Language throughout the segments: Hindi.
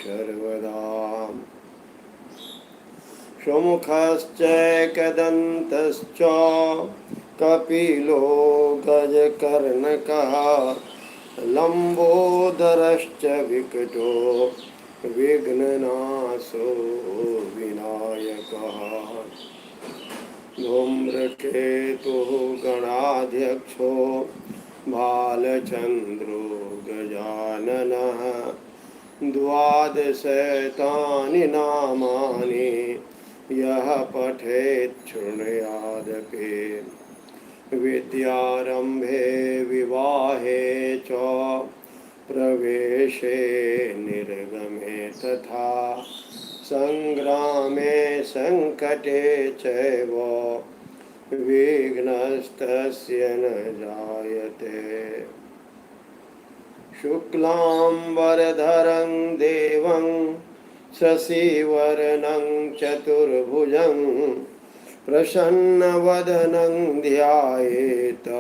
सर्वदा सुमुखश्चैकदन्तश्च कपिलो गजकर्णकः लम्बोदरश्च विकटो विघ्ननाशो विनायकः धूम्रकेतुः गणाध्यक्षो बालचन्द्रो गजाननः द्वादशैतानि नामानि यः पठेत् शृणुयादपि विद्यारम्भे विवाहे च प्रवेशे निर्गमे तथा संग्रामे संकटे चैव विघ्नस्तस्य न जायते शुक्लांबरधरं देवं शशिवर्णं चतुर्भुजं प्रसन्नवदनं ध्यायेत्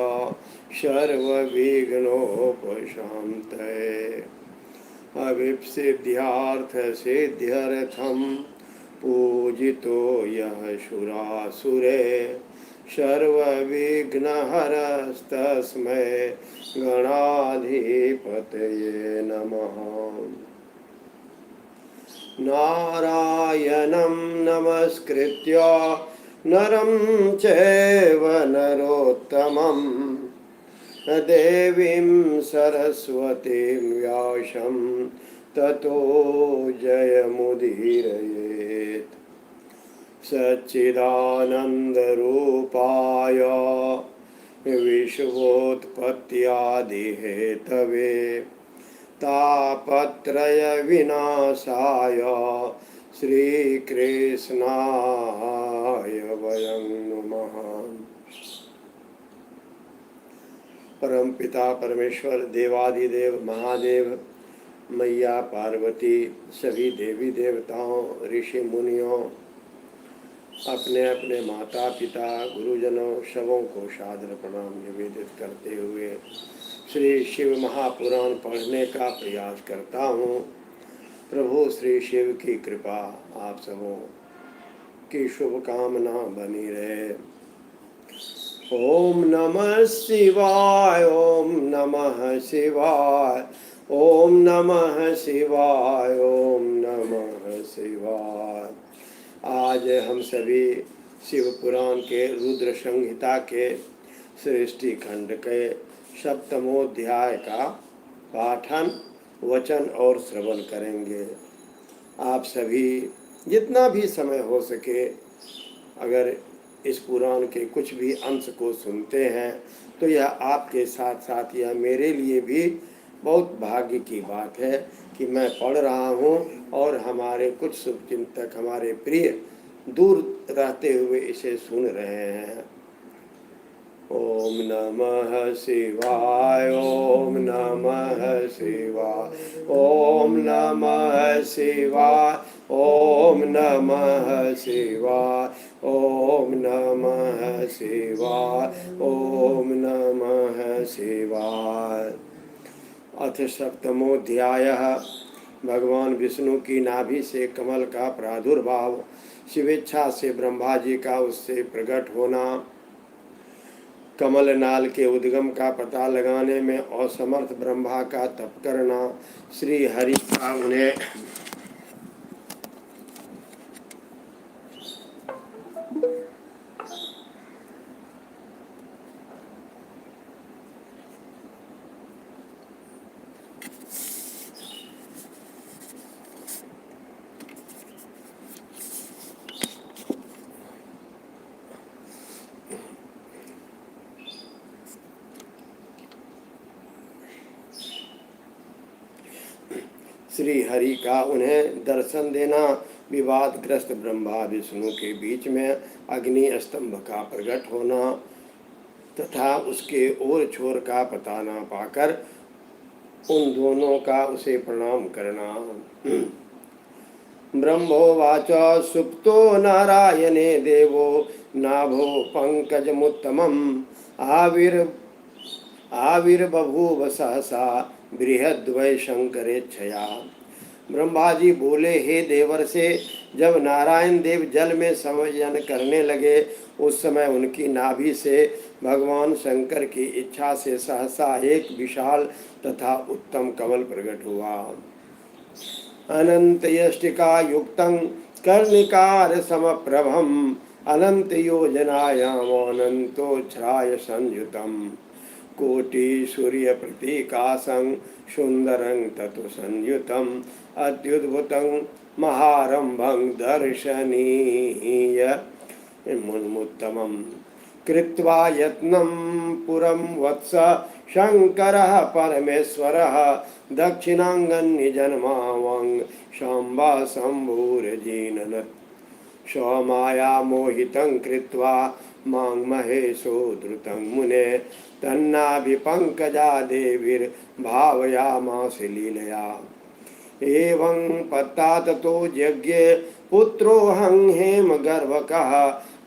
सर्वविघ्नोपशान्तये अविप्सिद्ध्यार्थसिद्ध्यर्थं पूजितो यः सुरासुरे सर्वविघ्नहरस्तस्मै गणाधिपतये नमः। नारायणं नमस्कृत्य नरं चैव नरोत्तमं देवीं सरस्वतीं व्यासं ततो जयमुदीरयेत्। सच्चिदानन्दरूपाय विश्वोत्पत्त्यादिहेतवे तापत्रयविनाशाय श्रीकृष्णाय वयं नमः। परमपिता परमेश्वर देवादिदेव महादेव मैया पार्वती सभी देवी देवताओं ऋषि मुनियों अपने अपने माता पिता गुरुजनों सबों को सादर प्रणाम निवेदित करते हुए श्री शिव महापुराण पढ़ने का प्रयास करता हूँ। प्रभु श्री शिव की कृपा आप सबों की शुभकामना बनी रहे। ओम नमः शिवाय ओम नमः शिवाय ओम नमः शिवाय ओम नमः शिवाय। आज हम सभी शिव पुराण के रुद्र संहिता के सृष्टि खंड के सप्तमोध्याय का पाठन वचन और श्रवण करेंगे। आप सभी जितना भी समय हो सके अगर इस पुराण के कुछ भी अंश को सुनते हैं तो यह आपके साथ साथ यह मेरे लिए भी बहुत भाग्य की बात है कि मैं पढ़ रहा हूँ और हमारे कुछ शुभचिंतक हमारे प्रिय दूर रहते हुए इसे सुन रहे हैं। ओम नमः शिवाय ओम नमः शिवाय ओम नमः शिवाय ओम नमः शिवाय ओम नमः शिवाय ओम नमः शिवाय। अथ सप्तमोध्यायः। भगवान विष्णु की नाभि से कमल का प्रादुर्भाव, शिवेच्छा से ब्रह्मा जी का उससे प्रकट होना, कमल नाल के उद्गम का पता लगाने में असमर्थ ब्रह्मा का तप करना, श्री हरि का उन्हें श्री हरि का उन्हें दर्शन देना, विवादग्रस्त ब्रह्मा विष्णु के बीच में अग्नि स्तंभ का प्रकट होना तथा उसके ओर छोर का पता न पाकर उन दोनों का उसे प्रणाम करना। ब्रह्मोवाच सुप्तो नारायणे देवो नाभो पंकजमुत्तमम् आविर्बभूव सहसा बृहद्वै शंकरेच्छया ब्रह्मा जी बोले, हे देवर से, जब नारायण देव जल में संयोजन करने लगे उस समय उनकी नाभि से भगवान शंकर की इच्छा से सहसा एक विशाल तथा उत्तम कमल प्रकट हुआ। अनंत यष्टिका युक्तं कर्णिकार समप्रभम अनंत योजनायाम अनंतोच्छ्राय संयुतम कोटि सूर्य प्रतीकासं सुंदरं ततु संयुतम अत्युद्भुतं महारंभं दर्शनीय मुन्मुत्तमं कृत्वा यत्नं पुरं वत्स शंकरः परमेश्वरः दक्षिणांगन्यजन्मावं शाम्बा शम्भुर्जीननत् स्वमाया मोहितं कृत्वा मां महेशो द्रुतं मुने तन्नाभिपङ्कजा देवीर्भावयामास लीलया एवं पत्ता ततो यज्ञे पुत्रोऽहं हेमगर्भकः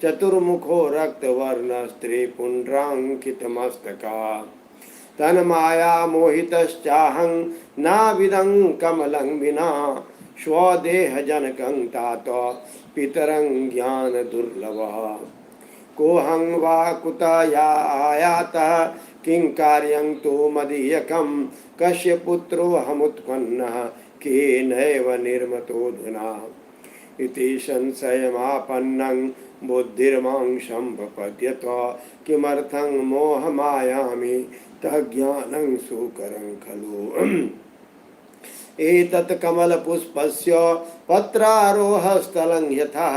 चतुर्मुखो रक्तवर्णस्त्रीपुण्ड्राङ्कितमस्तका तन्माया मोहितश्चाहं नाविदं कमलं विना स्वदेहजनकं तात पितरं ज्ञानदुर्लभः कोऽहं वा कुतः या आयातः किं कार्यं तु मदीयकं कस्य पुत्रोऽहमुत्पन्नः केनैव निर्मतोऽधुना इति संशयमापन्नं बुद्धिर्मां सम्पद्यत किमर्थं मोहमायामि तज्ज्ञानं सुकरं खलु एतत् कमलपुष्पस्य पत्रारोहस्थलं यथा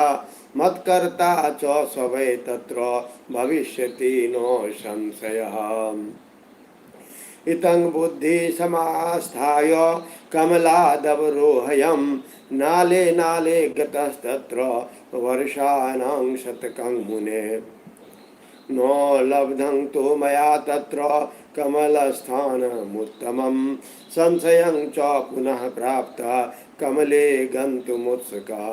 मत्कर्ता च सवै तत्र भविष्यति नो संशयः इतं बुद्धि समास्थाय कमलादवरोहयं नाले नाले गतस्तत्र वर्षाणां शतकं मुने न लब्धं तु मया तत्र कमलस्थानमुत्तमं संशयं च पुनः प्राप्तः कमले गन्तुमुत्सुका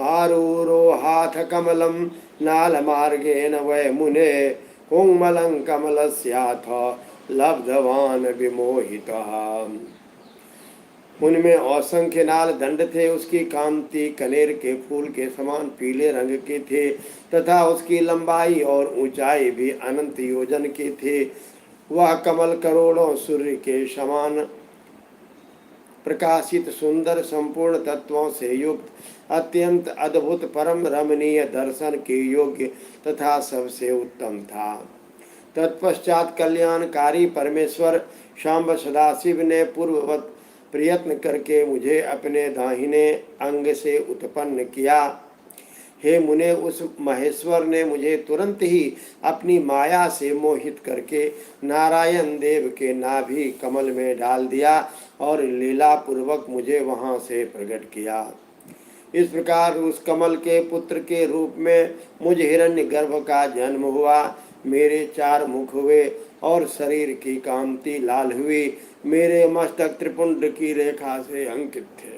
आरूरोहाथ कमलं नालमार्गेण वै मुने कुङ्मलं कमलस्याथ लब्धवान् विमोहितः उनमें असंख्य नाल दंड थे। उसकी कांति कनेर के फूल के समान पीले रंग के थे तथा उसकी लंबाई और ऊंचाई भी अनंत योजन के थे। वह कमल करोड़ों सूर्य के समान प्रकाशित सुंदर संपूर्ण तत्वों से युक्त अत्यंत अद्भुत परम रमणीय दर्शन के योग्य तथा सबसे उत्तम था। तत्पश्चात कल्याणकारी परमेश्वर शाम्ब सदाशिव ने पूर्ववत प्रयत्न करके मुझे अपने दाहिने अंग से उत्पन्न किया। हे मुने, उस महेश्वर ने मुझे तुरंत ही अपनी माया से मोहित करके नारायण देव के नाभि कमल में डाल दिया और लीला पूर्वक मुझे वहां से प्रकट किया। इस प्रकार उस कमल के पुत्र के रूप में मुझ हिरण्यगर्भ का जन्म हुआ। मेरे 4 मुख हुए और शरीर की कांति लाल हुई। मेरे मस्तक त्रिपुंड की रेखा से अंकित थे।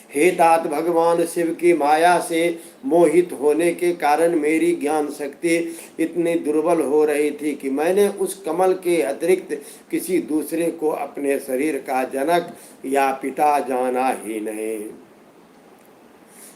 हे तात, भगवान शिव की माया से मोहित होने के कारण मेरी ज्ञान शक्ति इतनी दुर्बल हो रही थी कि मैंने उस कमल के अतिरिक्त किसी दूसरे को अपने शरीर का जनक या पिता जाना ही नहीं।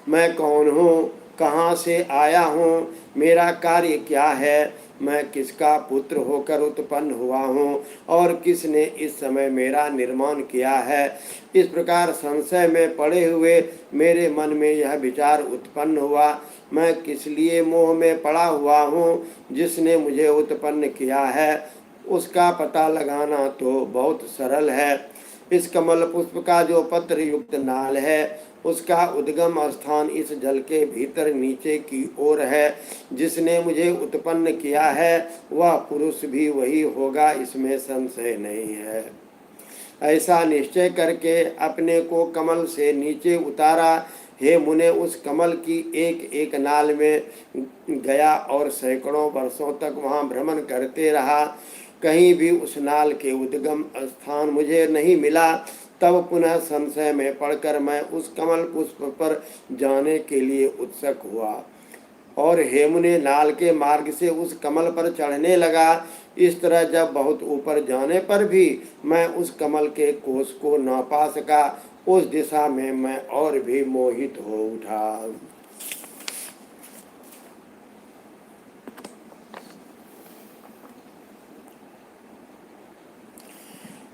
मैं कौन हूँ, कहाँ से आया हूँ, मेरा कार्य क्या है, मैं किसका पुत्र होकर उत्पन्न हुआ हूँ और किसने इस समय मेरा निर्माण किया है। इस प्रकार संशय में पड़े हुए मेरे मन में यह विचार उत्पन्न हुआ, मैं किस लिए मोह में पड़ा हुआ हूँ। जिसने मुझे उत्पन्न किया है उसका पता लगाना तो बहुत सरल है। इस कमल पुष्प का जो पत्र युक्त नाल है उसका उद्गम स्थान इस जल के भीतर नीचे की ओर है। जिसने मुझे उत्पन्न किया है वह पुरुष भी वही होगा, इसमें संशय नहीं है। ऐसा निश्चय करके अपने को कमल से नीचे उतारा। हे मुने, उस कमल की एक एक नाल में गया और सैकड़ों वर्षों तक वहाँ भ्रमण करते रहा। कहीं भी उस नाल के उद्गम स्थान मुझे नहीं मिला। तब पुनः संशय में पड़कर मैं उस कमल पुष्प पर जाने के लिए उत्सुक हुआ और हेमुने नाल के मार्ग से उस कमल पर चढ़ने लगा। इस तरह जब बहुत ऊपर जाने पर भी मैं उस कमल के कोष को न पा सका। उस दिशा में मैं और भी मोहित हो उठा।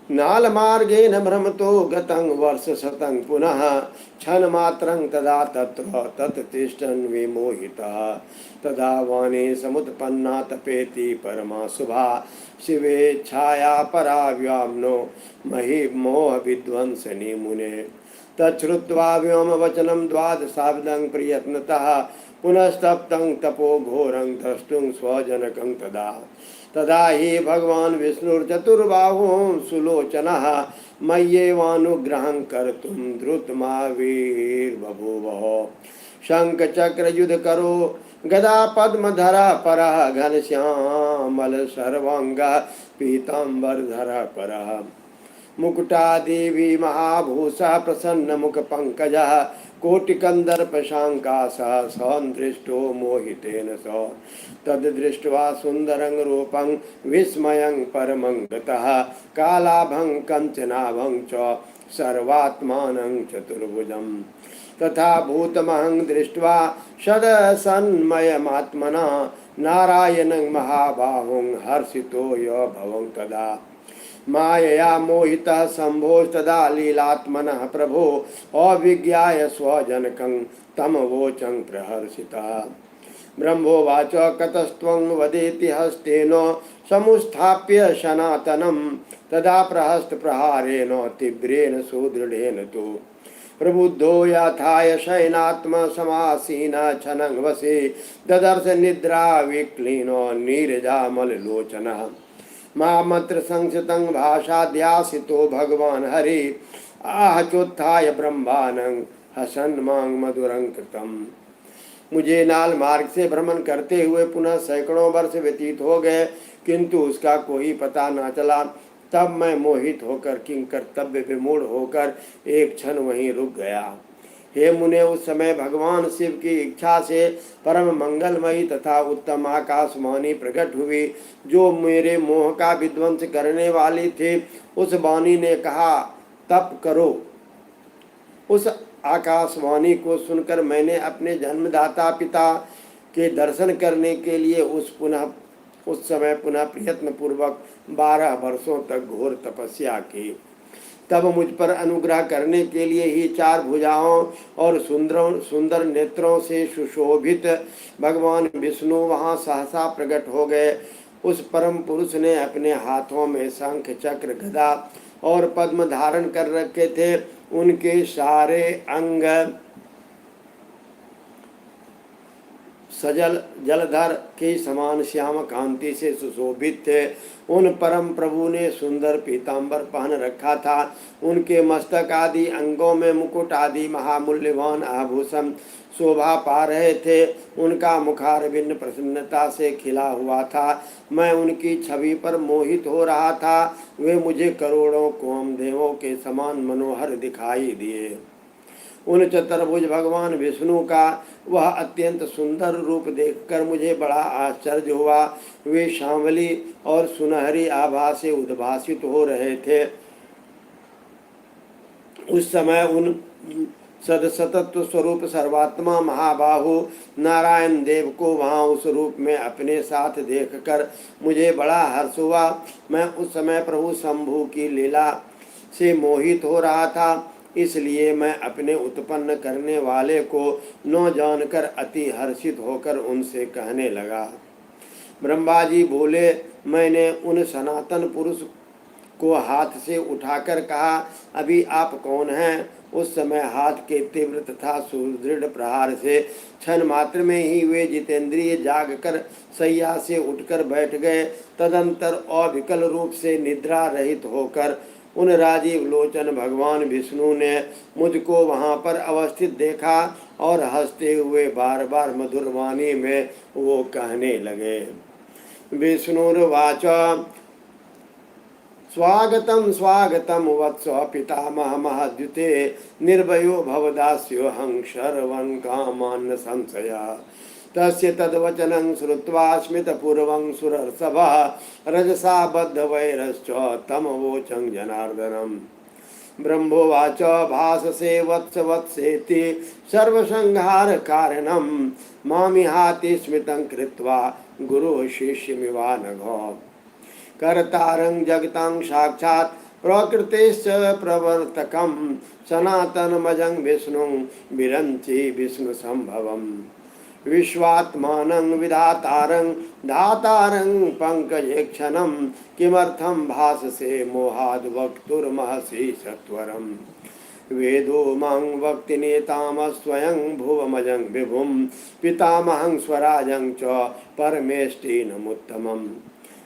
नाल मार्गेण भ्रमतो गतं वर्षशतं पुनः क्षणमात्रं तदा तत्र तत्तिष्ठन् विमोहितः। तदा वने समुत्पन्ना तपेति परमा शुभा शिवेच्छाया परा व्याम्नो महि मोह विध्वंसनि मुने। तच्छ्रुत्वा व्योमवचनं द्वादशाब्दं प्रयत्नतः पुनस्तप्तं तपो घोरं द्रष्टुं स्वजनकं तदा। तदा ही भगवान विष्णुर्चतुर्बाहुं सुलोचनः मय्येवानुग्रहं कर्तुं द्रुतमाविर्बभूवः। शंख चक्र युद्ध करो गदा पद्मधरा परः घनश्यामल सर्वांगः पीताम्बरधरः परः। मुकुटादेवी महाभूषा प्रसन्न मुख पंकजः कोटिकन्दर्पशाङ्कासः सन्दृष्टो मोहितेन स। तद्दृष्ट्वा सुन्दरं रूपं विस्मयं परमं गतः कालाभं कञ्चनाभं च सर्वात्मानं चतुर्भुजं। तथा भूतमहं दृष्ट्वा सदसन्मयमात्मना नारायणं महाबाहुं हर्षितो य भवं तदा। मायया मोहितः शम्भोस्तदा लीलात्मनः प्रभो अविज्ञाय स्वजनकं तम वोचं प्रहर्षितः। ब्रह्मोवाच कतस्त्वं वदेति हस्तेन समुत्थाप्य सनातनं। तदा प्रहस्तप्रहारेण तीव्रेण सुदृढेन तु प्रबुद्धो यथाय शयनात्मसमासीनः क्षणं वशे ददर्श निद्रा विक्लीनो नीरजामललोचनः। मामत्र संस्कृतं भाषाध्यासितो भगवान् हरि आहचोत्थाय ब्रह्मानं हसन मांग मधुरं कृतम्। मुझे नाल मार्ग से भ्रमण करते हुए पुनः सैकड़ों वर्ष व्यतीत हो गए, किंतु उसका कोई पता न चला। तब मैं मोहित होकर किंकर्तव्य विमूढ़ होकर एक क्षण वहीं रुक गया। हे मुने, उस समय भगवान शिव की इच्छा से परम मंगलमयी तथा उत्तम आकाशवाणी प्रकट हुई, जो मेरे मोह का विध्वंस करने वाली थी। उस वाणी ने कहा, तप करो। उस आकाशवाणी को सुनकर मैंने अपने जन्मदाता पिता के दर्शन करने के लिए उस समय पुनः प्रयत्न पूर्वक 12 वर्षों तक घोर तपस्या की। तब मुझ पर अनुग्रह करने के लिए ही 4 भुजाओं और सुंदर नेत्रों से सुशोभित भगवान विष्णु वहां सहसा प्रकट हो गए। उस परम पुरुष ने अपने हाथों में शंख चक्र गदा और पद्म धारण कर रखे थे। उनके सारे अंग सजल जलधर के समान श्याम कांति से सुशोभित थे। उन परम प्रभु ने सुंदर पीताम्बर पहन रखा था। उनके मस्तक आदि अंगों में मुकुट आदि महामूल्यवान आभूषण शोभा पा रहे थे। उनका मुखारविंद प्रसन्नता से खिला हुआ था। मैं उनकी छवि पर मोहित हो रहा था। वे मुझे करोड़ों कामदेवों के समान मनोहर दिखाई दिए। उन चतुर्भुज भगवान विष्णु का वह अत्यंत सुंदर रूप देखकर मुझे बड़ा आश्चर्य हुआ। वे श्यामली और सुनहरी आभा से उद्भासित हो रहे थे। उस समय उन सदसतत्व स्वरूप सर्वात्मा महाबाहु नारायण देव को वहां उस रूप में अपने साथ देखकर मुझे बड़ा हर्ष हुआ। मैं उस समय प्रभु शंभु की लीला से मोहित हो रहा था, इसलिए मैं अपने उत्पन्न करने वाले को न जानकर अति हर्षित होकर उनसे कहने लगा। ब्रह्मा जी बोले, मैंने उन सनातन पुरुष को हाथ से उठाकर कहा, अभी आप कौन हैं? उस समय हाथ के तीव्र तथा सुदृढ़ प्रहार से क्षण मात्र में ही वे जितेंद्रिय जागकर शैया से उठकर बैठ गए। तदंतर अविकल रूप से निद्रा रहित होकर उन राजीव लोचन भगवान विष्णु ने मुझको वहां पर अवस्थित देखा और हंसते हुए बार बार मधुर वाणी में वो कहने लगे। विष्णुर्वाच, स्वागतम स्वागतम वत्स पितामह महद्युते निर्भयो भवदास्योऽहं शर्वन् कामान् संशया तस्य तद्वचनं श्रुत्वा स्मितपूर्वं सुरसभः रजसा बद्धवैरश्च तमवोचं जनार्दनम्। ब्रह्मोवाच भाससे वत्स वत्सेति सर्वसंहारकारणं मामिहाति स्मितं कृत्वा गुरु शिष्यमिवानघो। कर्तारं जगतं साक्षात् प्रकृतेश्च प्रवर्तकं सनातनमजं विष्णुं विरञ्चि विष्णुसम्भवम्। विश्वात्मानं विधातारं धातारं पंकजेक्षणं किमर्थं भाससे मोहाद् वक्तुर्महसि सत्वरम्। वेदो मां वक्ति नेताम स्वयं भुवमजं विभुं पितामहं स्वराजं च परमेष्टिनमुत्तमम्।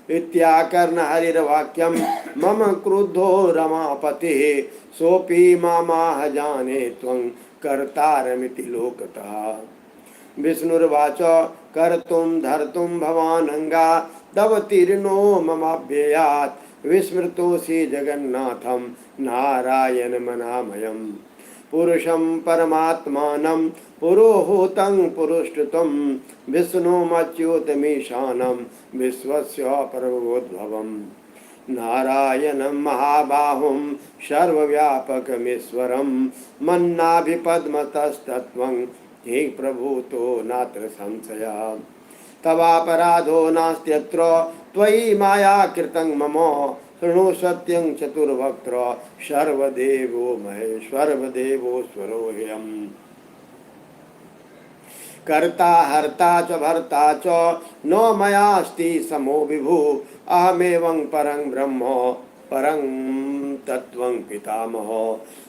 इत्याकर्ण हरिर्वाक्यं मम क्रुद्धो रमापतिः सोऽपि मामाह जाने त्वं कर्तारमिति लोकतः। विष्णुर्वाच कर्तुं धर्तुं भवानंगा तवतीर्णो ममाव्ययात् विस्मृतोऽसि जगन्नाथं नारायणमनामयम्। पुरुषं परमात्मानं पुरोहूतं पुरुष्टुतं विष्णुमच्युतमीशानं विश्वस्य परमोद्भवम्। नारायणं महाबाहुं सर्वव्यापकमीश्वरं मन्नाभिपद्मतस्तत्त्वं हे प्रभूतो नात्र संशयः। तवापराधो नास्त्यत्र त्वयि माया कृतं मम शृणु सत्यं चतुर्वक्त्र सर्वदेवो महेश्वरदेवोऽस्वरो ह्यम्। कर्ता हर्ता च भर्ता च न मयास्ति समो विभु अहमेवं परं ब्रह्म परं तत्त्वं पितामह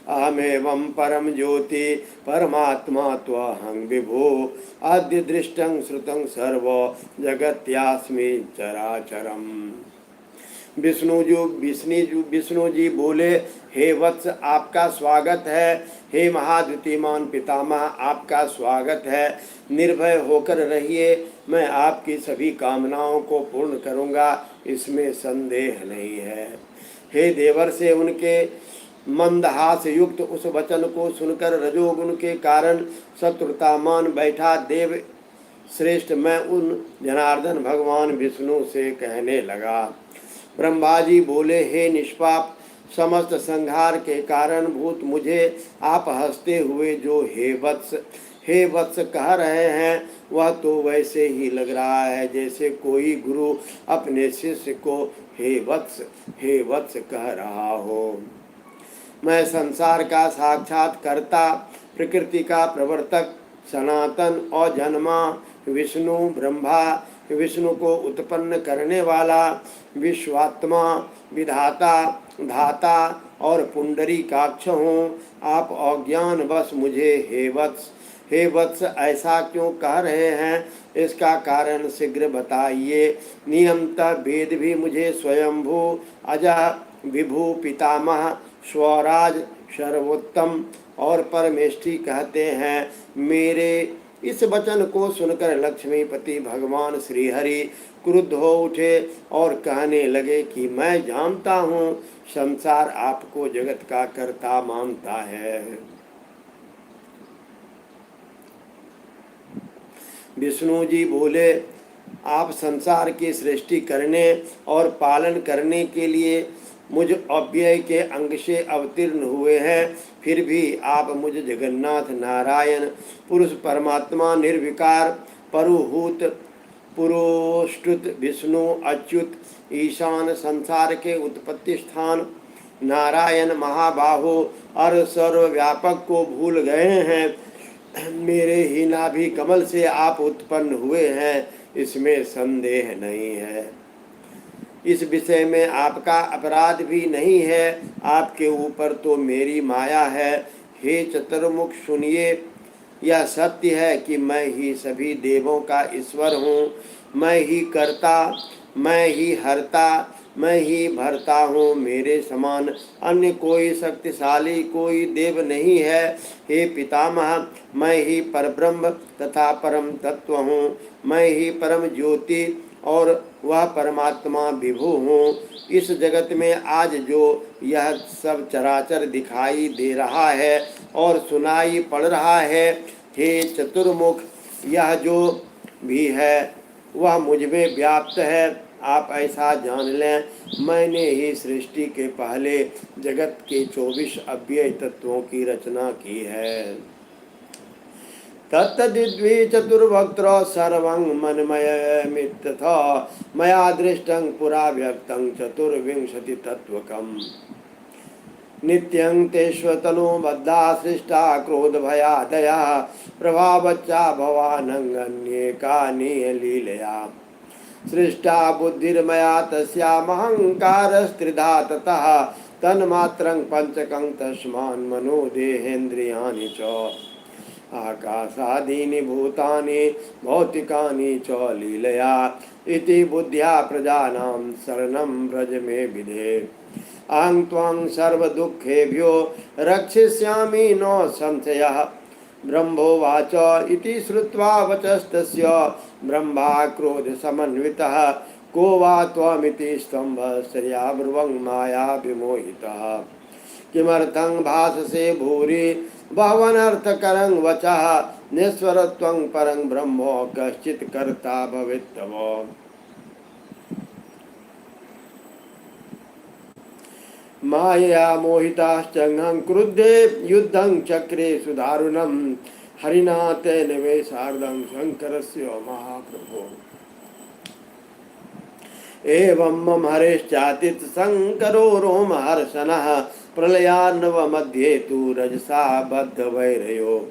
अहमेवं परम ज्योति परमात्मा त्वहं विभु अद्य दृष्टं श्रुतं सर्व जगत्यास्मि चराचरम्। विष्णु जी बोले, हे वत्स आपका स्वागत है। हे महाद्युतिमान पितामह आपका स्वागत है। निर्भय होकर रहिए, मैं आपकी सभी कामनाओं को पूर्ण करूंगा, इसमें संदेह नहीं है। हे देवर से उनके मंदहास युक्त उस वचन को सुनकर रजोगुण के कारण शत्रुता मान बैठा देव श्रेष्ठ मैं उन जनार्दन भगवान विष्णु से कहने लगा। ब्रह्मा जी बोले, हे निष्पाप समस्त संहार के कारण भूत मुझे आप हंसते हुए जो हे वत्स कह रहे हैं वह तो वैसे ही लग रहा है जैसे कोई गुरु अपने शिष्य को हे वत्स कह रहा हो। मैं संसार का साक्षात कर्ता, प्रकृति का प्रवर्तक, सनातन और जन्मा विष्णु ब्रह्मा, विष्णु को उत्पन्न करने वाला, विश्वात्मा, विधाता, धाता और पुंडरीकाक्ष हूँ। आप अज्ञान बस मुझे हे वत्स ऐसा क्यों कह रहे हैं, इसका कारण शीघ्र बताइए। नियमतः वेद भी मुझे स्वयंभू अजः विभु पितामह स्वराज सर्वोत्तम और परमेष्टि कहते हैं। मेरे इस वचन को सुनकर लक्ष्मीपति भगवान श्रीहरि क्रुद्ध हो उठे और कहने लगे कि मैं जानता हूँ संसार आपको जगत का कर्ता मानता है। विष्णु जी बोले, आप संसार की सृष्टि करने और पालन करने के लिए मुझ अव्यय के अंग से अवतीर्ण हुए हैं, फिर भी आप मुझ जगन्नाथ नारायण पुरुष परमात्मा निर्विकार परुहूत पुरोष्टुत विष्णु अच्युत ईशान संसार के उत्पत्ति स्थान नारायण महाबाहो और सर्वव्यापक को भूल गए हैं। मेरे ही नाभि कमल से आप उत्पन्न हुए हैं, इसमें संदेह नहीं है। इस विषय में आपका अपराध भी नहीं है, आपके ऊपर तो मेरी माया है। हे चतुर्मुख सुनिए, यह सत्य है कि मैं ही सभी देवों का ईश्वर हूँ। मैं ही कर्ता, मैं ही हर्ता, मैं ही भरता हूँ। मेरे समान अन्य कोई शक्तिशाली कोई देव नहीं है। हे पितामह, मैं ही परब्रह्म तथा परम तत्व हूँ। मैं ही परम ज्योति और वह परमात्मा विभु हूँ। इस जगत में आज जो यह सब चराचर दिखाई दे रहा है और सुनाई पड़ रहा है, हे चतुर्मुख, यह जो भी है, वह मुझ में व्याप्त है। आप ऐसा जान लें, मैंने ही सृष्टि के पहले जगत के 24 अव्यय तत्वों की रचना की है। तत्तद्विद्वी चतुर्वक्त्र सर्वं मनमयमित्यथा मया दृष्टं पुरा व्यक्तं चतुर्विंशति तत्वकम्। नित्यं तेष्वतनुबद्धा सृष्टा क्रोधभयादया प्रभावच्चा भवानङ्गन्येकानीय लीलया सृष्टा बुद्धिर्मया तस्यामहङ्कारस्त्रिधा ततः तन्मात्रं पञ्चकं तस्मान् मनोदेहेन्द्रियाणि च आकाशादीनि भूतानि भौतिकानि च लीलया इति बुद्ध्या प्रजानां शरणं व्रज मे विधे। अहं त्वां सर्वदुःखेभ्यो रक्षिष्यामि न संशयः। ब्रह्मोवाच इति श्रुत्वा वचस्तस्य ब्रह्मा क्रोधसमन्वितः को वा त्वमिति स्तम्भश्रया ब्रुवं माया विमोहितः। किमर्थं भाससे भूरि भवनर्थकरं वचः निस्वरत्वं परं ब्रह्म कश्चित् कर्ता भवेत्तव। मायया मोहिताश्चंहं क्रुद्धे युद्धं चक्रे सुदारुणं हरिणा तेन वेशार्धं शंकरस्य महाप्रभो। एवं मम हरेश्चातित शंकरो रोमहर्षणः प्रलयार्णव मध्ये तु रजसा बद्धवैरयो।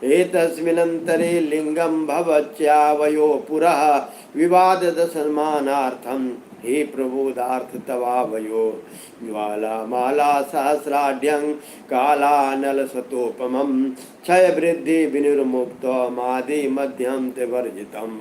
एतस्मिन्नन्तरे लिंगं भवच्यावयो पुरः विवाददशमानार्थं हे प्रबोधार्थ तवावयो। ज्वालामाला सहस्राढ्यं कालानलशतोपमं क्षय वृद्धि विनिर्मुक्तमादि मध्यम त्रिवर्जितम्।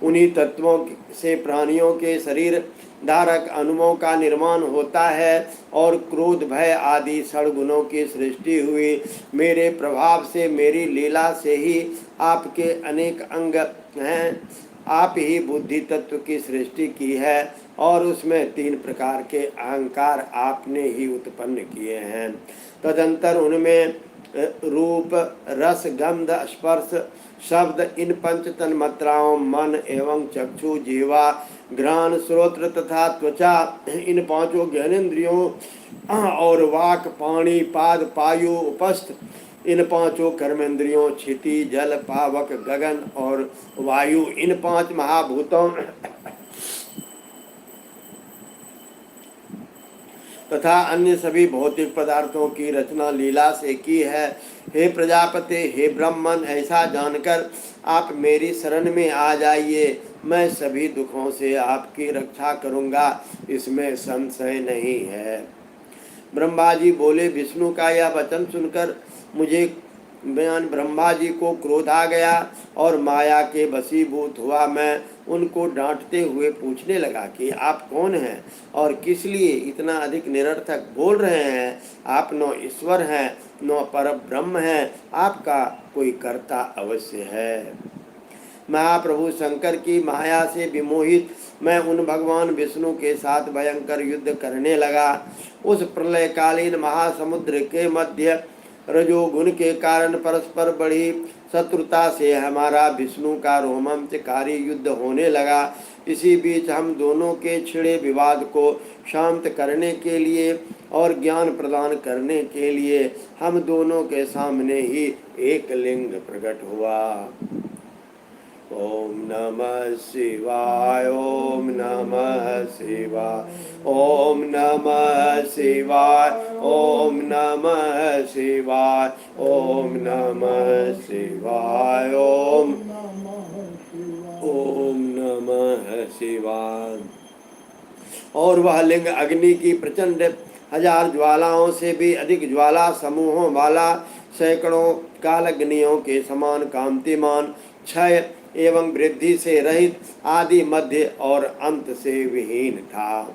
उन्हीं तत्वों से प्राणियों के शरीर धारक अणुओं का निर्माण होता है और क्रोध भय आदि षड्गुणों की सृष्टि हुई। मेरे प्रभाव से मेरी लीला से ही आपके अनेक अंग हैं। आप ही बुद्धि तत्व की सृष्टि की है और उसमें 3 प्रकार के अहंकार आपने ही उत्पन्न किए हैं। तदंतर उनमें रूप रस गंध स्पर्श शब्द इन पंच तन्मात्राओं मन एवं चक्षु जीवा घ्राण श्रोत्र तथा त्वचा इन 5 ज्ञानेन्द्रियों और वाक पाणी पाद पायु उपस्थ इन 5 कर्मेंद्रियों क्षिति जल पावक गगन और वायु इन 5 महाभूतों तथा अन्य सभी भौतिक पदार्थों की रचना लीला से की है। हे प्रजापति, हे ब्राह्मण, ऐसा जानकर आप मेरी शरण में आ जाइए। मैं सभी दुखों से आपकी रक्षा करूंगा, इसमें संशय नहीं है। ब्रह्मा जी बोले, विष्णु का यह वचन सुनकर मुझे ब्रह्मा जी को क्रोध आ गया और माया के वशीभूत हुआ। मैं उनको डांटते हुए पूछने लगा कि आप कौन हैं और किस लिए इतना अधिक निरर्थक बोल रहे हैं। आप न ईश्वर हैं न पर ब्रह्म हैं, आपका कोई कर्ता अवश्य है। महाप्रभु शंकर की माया से विमोहित मैं उन भगवान विष्णु के साथ भयंकर युद्ध करने लगा। उस प्रलयकालीन महासमुद्र के मध्य रजोगुण के कारण परस्पर बढ़ी शत्रुता से हमारा विष्णु का रोमांचकारी युद्ध होने लगा। इसी बीच हम दोनों के छिड़े विवाद को शांत करने के लिए और ज्ञान प्रदान करने के लिए हम दोनों के सामने ही एक लिंग प्रकट हुआ। ओम नमः शिवाय, ओम नमः शिवाय, ओम नमः शिवाय, ओम नमः शिवाय, ओम नमः शिवाय, ओम नमः शिवाय। और वह लिंग अग्नि की प्रचंड 1000 ज्वालाओं से भी अधिक ज्वाला समूहों वाला, सैकड़ों कालग्नियों के समान कांतिमान, क्षय एवं वृद्धि से रहित, आदि मध्य और अंत से विहीन था।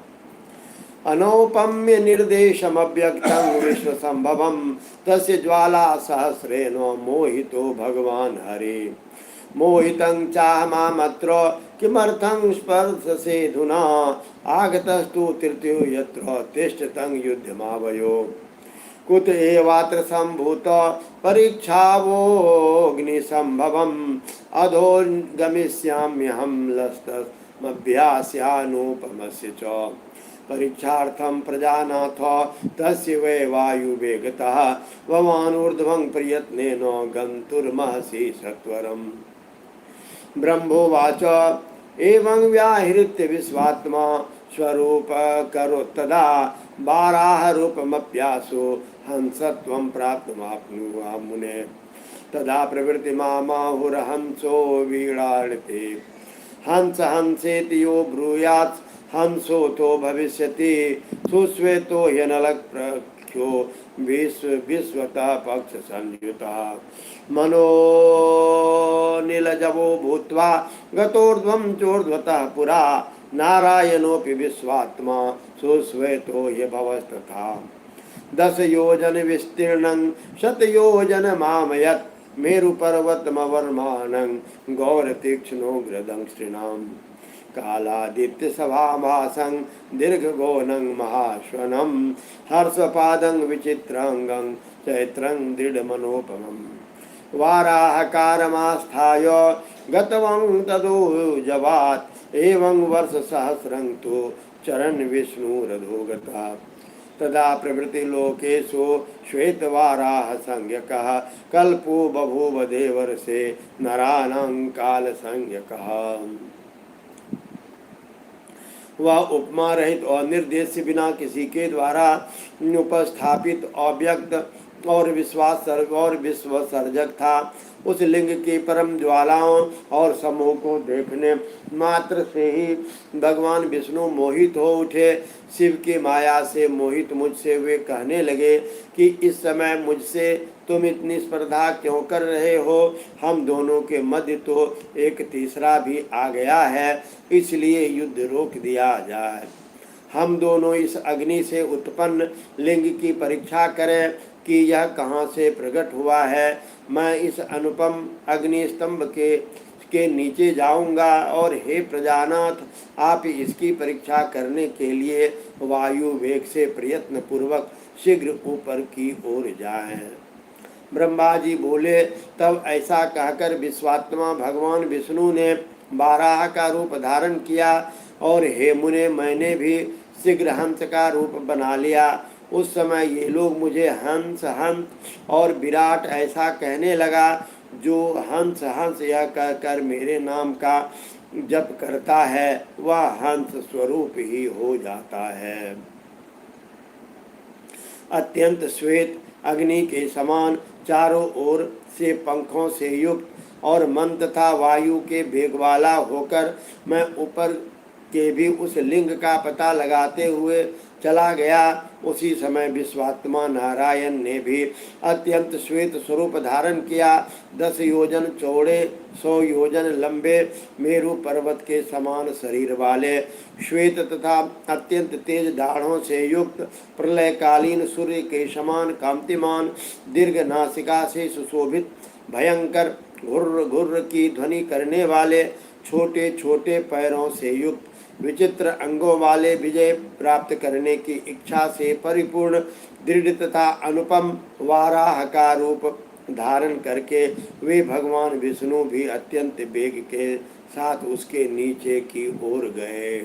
अनौपम्य निर्देशम अव्यक्तं विश्व संभवम तस्य ज्वाला सहस्रेण मोहितो भगवान हरे। मोहितं चाहमामत्र किमर्थं स्पर्शसे धुना आगतस्तु तृतीयो यत्र तिष्ठतं युद्धमावयो। कुत एवात्र सम्भूत परीक्षावोऽग्निसम्भवम् अधो गमिष्याम्यहं लस्तमभ्यास्यानुपमस्य च परीक्षार्थं प्रजानाथ तस्य वै वायुवेगतः भवानूर्ध्वं प्रयत्नेन गन्तुर्महसि सत्वरम् ब्रह्मोवाच एवं व्याहृत्य विश्वात्मा स्वरूप करोत्तदा वाराह रूपमप्यासो हंसत्वं प्राप्तुमाप्नुवा मुने तदा प्रवृत्ति माहुरहंसो वीणाते हंस हंसेति यो ब्रूयात् हंसोतो भविष्यति सुश्वेतो ह्यनलक प्रख्यो विश्वतः पक्ष संयुतः मनो नीलजवो भूत्वा गतोर्ध्वं चोर्ध्वतः पुरा नारायणोऽपि विश्वात्मा सुश्वेतो ह्यभवस्तथा 10 योजन विस्तीर्णं शतयोजन मामयत् मेरुपर्वतमवर्मानं गौरतीक्ष्णोग्रदंष्ट्रिणां कालादित्य सभाभासं दीर्घगोनं महाश्वनं हर्षपादं विचित्रांगं चैत्रं दृढमनोपमम् वाराहकारमास्थाय गतवं तदो जवात् एवं वर्षसहस्रं तु चरन् विष्णुरधो गतः तदा प्रभृति लोकेषु श्वेतवाराह संज्ञकः कल्पो बभूव देवर्षे नराणां काल संज्ञकः वह उपमा रहित और निर्देश बिना किसी के द्वारा उपस्थापित अव्यक्त और विश्व सर्जक था। उस लिंग की परम ज्वालाओं और समूह को देखने मात्र से ही भगवान विष्णु मोहित हो उठे। शिव की माया से मोहित मुझसे वे कहने लगे कि इस समय मुझसे तुम इतनी स्पर्धा क्यों कर रहे हो? हम दोनों के मध्य तो एक तीसरा भी आ गया है, इसलिए युद्ध रोक दिया जाए। हम दोनों इस अग्नि से उत्पन्न लिंग की परीक्षा करें कि यह कहाँ से प्रकट हुआ है। मैं इस अनुपम अग्नि स्तंभ के नीचे जाऊंगा और हे प्रजानाथ, आप इसकी परीक्षा करने के लिए वायु वेग से प्रयत्न पूर्वक शीघ्र ऊपर की ओर जाएं। ब्रह्मा जी बोले, तब ऐसा कहकर विश्वात्मा भगवान विष्णु ने बाराह का रूप धारण किया और हे मुने, मैंने भी शीघ्र हंस का रूप बना लिया। उस समय ये लोग मुझे हंस हंस और विराट ऐसा कहने लगा। जो हंस हंस यह कहकर मेरे नाम का जप करता है वह हंस स्वरूप ही हो जाता है। अत्यंत श्वेत अग्नि के समान चारों ओर से पंखों से युक्त और मन तथा वायु के वेग वाला होकर मैं ऊपर के भी उस लिंग का पता लगाते हुए चला गया। उसी समय विश्वात्मा नारायण ने भी अत्यंत श्वेत स्वरूप धारण किया। 10 योजन चौड़े 100 योजन लंबे मेरु पर्वत के समान शरीर वाले श्वेत तथा अत्यंत तेज दाढ़ों से युक्त प्रलयकालीन सूर्य के समान कांतिमान दीर्घ नासिका से सुशोभित भयंकर घुर्र घुर्र की ध्वनि करने वाले छोटे छोटे पैरों से युक्त विचित्र अंगों वाले विजय प्राप्त करने की इच्छा से परिपूर्ण दृढ़ तथा अनुपम वाराह का रूप धारण करके वे भगवान विष्णु भी अत्यंत वेग के साथ उसके नीचे की ओर गए।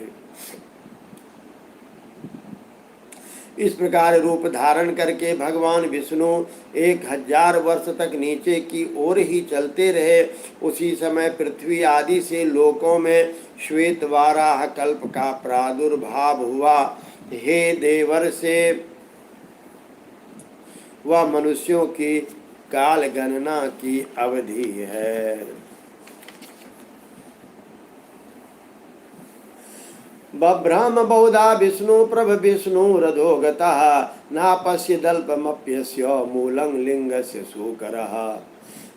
इस प्रकार रूप धारण करके भगवान विष्णु 1000 वर्ष तक नीचे की ओर ही चलते रहे। उसी समय पृथ्वी आदि से लोकों में श्वेत वाराह कल्प का प्रादुर्भाव हुआ। हे देवर्षे, वह मनुष्यों की काल गणना की अवधि है। बभ्राम बहुधा विष्णु प्रभ विष्णु रधो गतः नापश्य दल्पमप्यस्य मूलं लिंगस्य सूकरः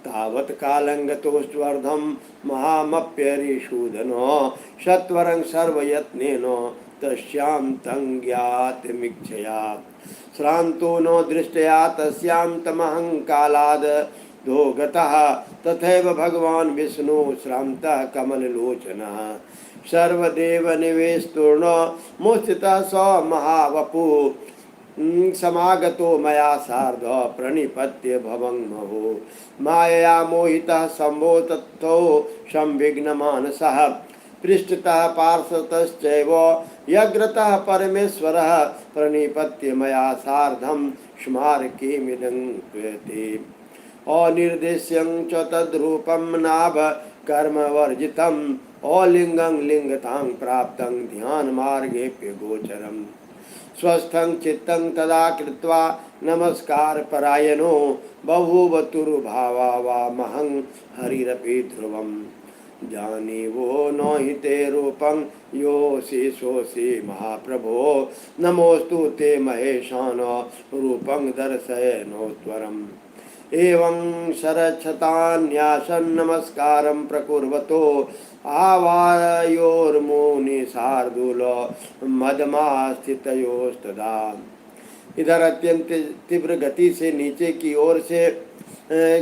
तावत् कालं गतोऽष्ट्वर्धं महामप्यरिषूदनो सत्वरं सर्वयत्नेन तस्यां तं ज्ञातमीक्षया श्रान्तो न दृष्ट्या तस्यां तमहं कालाद् धो गतः तथैव भगवान् विष्णु श्रान्तः कमललोचनः सर्वदेव निवेशतूर्ण मुस्थितः स महावपु समागतो मया सार्ध प्रणिपत्य भवं महो मायया मोहितः सम्भो तत्थो संविघ्नमानसः पृष्ठतः पार्श्वतश्चैव यग्रतः परमेश्वरः प्रणिपत्य मया सार्धं स्मारकीमिदं क्रियते अनिर्देश्यं च तद्रूपं नाभ कर्मवर्जितम् अलिङ्गं लिङ्गतां प्राप्तं ध्यानमार्गेऽप्य गोचरम् स्वस्थं चित्तं तदा कृत्वा नमस्कारपरायणो बभूव तुरुभावामहं हरिरपि ध्रुवम् जानीवो न हि ते रूपं योऽसि सोऽसि महाप्रभो नमोऽस्तु ते महेशान रूपं दर्शय नो त्वरम् एवं शरच्छतान्यासन् नमस्कारं प्रकुर्वतो आवायोर्मुनि शार्दूल मदमास्थितयोस्तदा। इधर अत्यंत तीव्र गति से नीचे की ओर से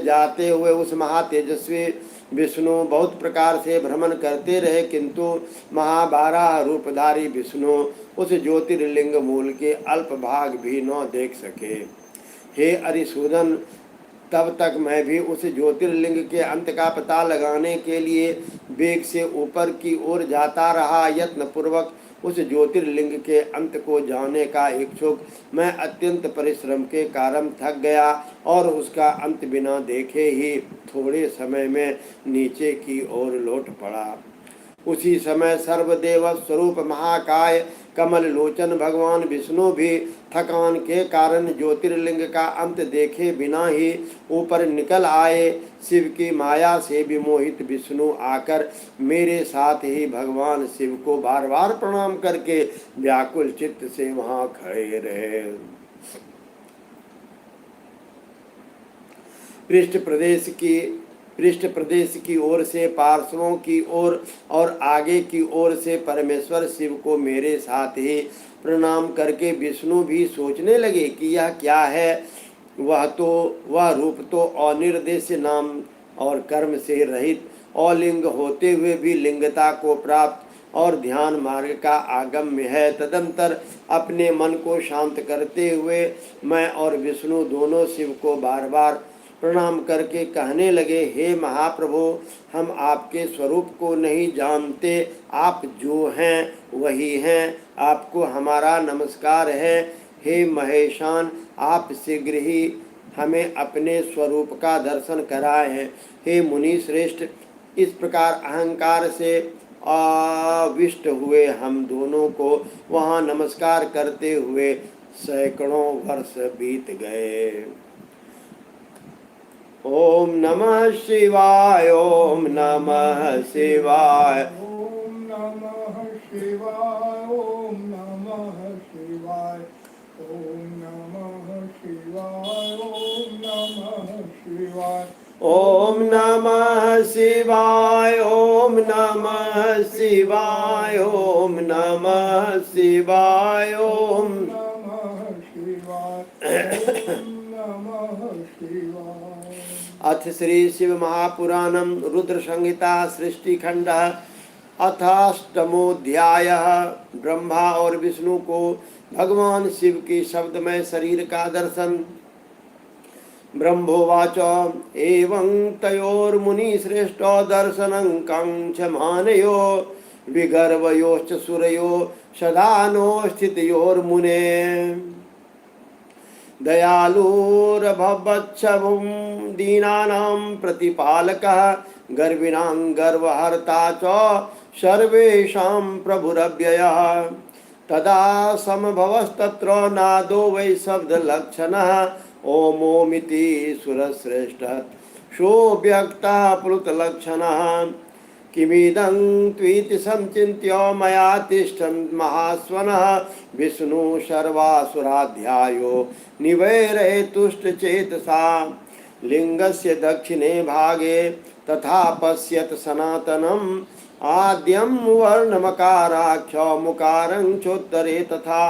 जाते हुए उस महातेजस्वी विष्णु बहुत प्रकार से भ्रमण करते रहे, किंतु महाबारह रूपधारी विष्णु उस ज्योतिर्लिंग मूल के अल्प भाग भी न देख सके। हे अरिसूदन, तब तक मैं भी उस ज्योतिर्लिंग के अंत का पता लगाने के लिए वेग से ऊपर की ओर जाता रहा। यत्न पूर्वक उस ज्योतिर्लिंग के अंत को जानने का इच्छुक मैं अत्यंत परिश्रम के कारण थक गया और उसका अंत बिना देखे ही थोड़े समय में नीचे की ओर लौट पड़ा। उसी समय सर्वदेव स्वरूप महाकाय कमल लोचन भगवान विष्णु भी थकान के कारण ज्योतिर्लिंग का अंत देखे बिना ही ऊपर निकल आए। शिव की माया से विमोहित विष्णु आकर मेरे साथ ही भगवान शिव को बार बार प्रणाम करके व्याकुल चित्त से वहां खड़े रहे। पृष्ठ प्रदेश की ओर से, पार्श्वों की ओर और आगे की ओर से परमेश्वर शिव को मेरे साथ ही प्रणाम करके विष्णु भी सोचने लगे कि यह क्या है। वह रूप तो अनिर्देश्य नाम और कर्म से रहित अलिंग होते हुए भी लिंगता को प्राप्त और ध्यान मार्ग का आगम्य है। तदंतर अपने मन को शांत करते हुए मैं और विष्णु दोनों शिव को बार बार प्रणाम करके कहने लगे, हे महाप्रभु, हम आपके स्वरूप को नहीं जानते। आप जो हैं वही हैं, आपको हमारा नमस्कार है। हे महेशान, आप शीघ्र ही हमें अपने स्वरूप का दर्शन कराएं। हे मुनि श्रेष्ठ, इस प्रकार अहंकार से आविष्ट हुए हम दोनों को वहाँ नमस्कार करते हुए सैकड़ों वर्ष बीत गए। ओम नमः शिवाय, ओम नमः शिवाय, ओम नमः शिवाय, ओम नमः शिवाय, ओम नमः शिवाय, ओम नमः शिवाय, ओम नमः शिवाय, ओम नमः शिवाय, ओम नमः शिवाय, ओम नमः शिवाय। अथ श्री शिव महापुराणम रुद्र संहिता सृष्टि खंड अथाष्टमोध्याय। ब्रह्मा और विष्णु को भगवान शिव की शब्दमय शरीर का दर्शन। ब्रह्मोवाच एवं तयोर्मुनि श्रेष्ठ दर्शनं कांक्षमानयो विगर्वयोश्च सुरयो सदा नो स्थितयोर्मुने दयालुरभवच्छवं दीनानां प्रतिपालकः गर्विणां गर्वहर्ता च सर्वेषां प्रभुरव्ययः। तदा समभवस्तत्र नादो वै शब्दलक्षणः ओमोमिति सुरश्रेष्ठः सोऽव्यक्तः प्लुतलक्षणः। किमिदं त्वीति संचिन्त्य मया तिष्ठन् महास्वनः विष्णु सर्वासुराध्यायो निवैरये तुष्टचेतसा। लिंगस्य दक्षिणे भागे तथा पश्यत सनातनम् आद्यं वर्णमकाराख्यमुकारं चोत्तरे तथा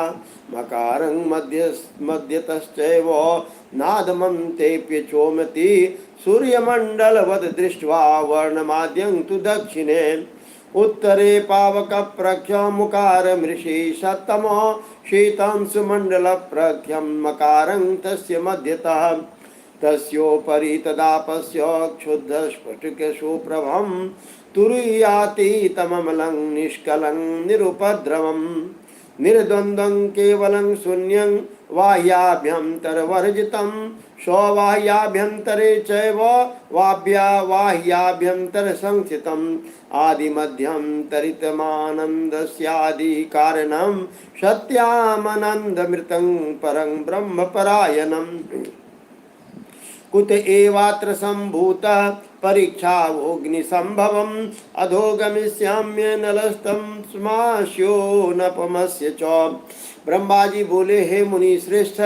मकारं मध्यतश्चैव नादमन्तेऽप्यचोमति सूर्यमण्डलवद् दृष्ट्वा वर्णमाद्यं तु दक्षिणे उत्तरे पावक प्रख्यम मुकार मृषि सप्तम शीतं सुमंडल प्रख्यम मकारं तस्य मध्यतः तस्योपरि तदापस्य क्षुद्ध स्फटिक सुप्रभं तुरीयातीतममलं निष्कलं निरुपद्रवम् निर्द्वन्द्वं केवलं शून्यं बाह्याभ्यन्तरवर्जितं स्वबाह्याभ्यन्तरे चैव वाह्याभ्यन्तरसंस्थितम् आदिमध्यन्तरितमानन्दस्यादिकारणं सत्यामनन्दमृतं परं ब्रह्मपरायणम् कुत एवात्र सम्भूतः परीक्षावोऽग्निसम्भवम् अधोगमिष्याम्य नलस्तं स्मास्यो नपमस्य च। ब्रह्मा जी बोले, हे मुनि श्रेष्ठ,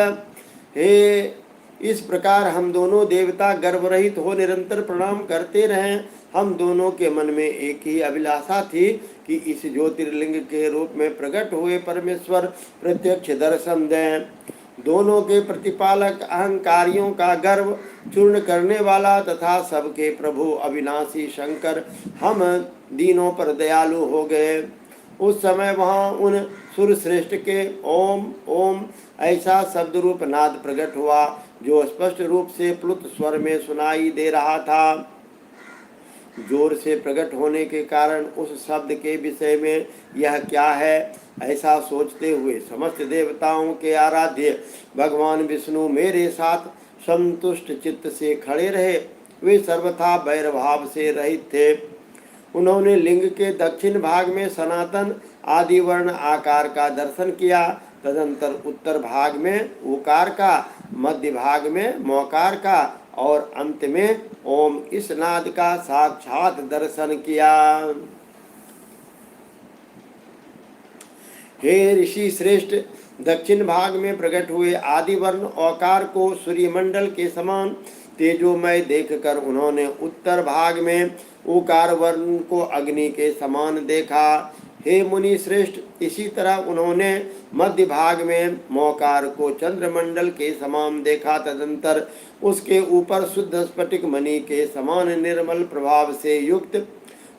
हे इस प्रकार हम दोनों देवता गर्भ रहित हो निरंतर प्रणाम करते रहें। हम दोनों के मन में एक ही अभिलाषा थी कि इस ज्योतिर्लिंग के रूप में प्रकट हुए परमेश्वर प्रत्यक्ष दर्शन दें। दोनों के प्रतिपालक अहंकारियों का गर्व चूर्ण करने वाला तथा सबके प्रभु अविनाशी शंकर हम दीनों पर दयालु हो गए। उस समय वहाँ उन सुरश्रेष्ठ के ओम ओम ऐसा शब्द रूप नाद प्रकट हुआ जो स्पष्ट रूप से प्लुत स्वर में सुनाई दे रहा था। जोर से प्रकट होने के कारण उस शब्द के विषय में यह क्या है ऐसा सोचते हुए समस्त देवताओं के आराध्य भगवान विष्णु मेरे साथ संतुष्ट चित्त से खड़े रहे। वे सर्वथा वैर भाव से रहित थे। उन्होंने लिंग के दक्षिण भाग में सनातन आदि वर्ण आकार का दर्शन किया। तदंतर उत्तर भाग में उकार का, मध्य भाग में मौकार का और अंत में ओम इस नाद का साक्षात दर्शन किया। हे ऋषि श्रेष्ठ, दक्षिण भाग में प्रकट हुए आदि वर्ण औकार को सूर्यमंडल के समान तेजोमय देखकर उन्होंने उत्तर भाग में उकार वर्ण को अग्नि के समान देखा। हे मुनि श्रेष्ठ, इसी तरह उन्होंने मध्य भाग में मौकार को चंद्रमंडल के समान देखा। तदंतर उसके ऊपर शुद्ध स्फटिक मणि के समान निर्मल प्रभाव से युक्त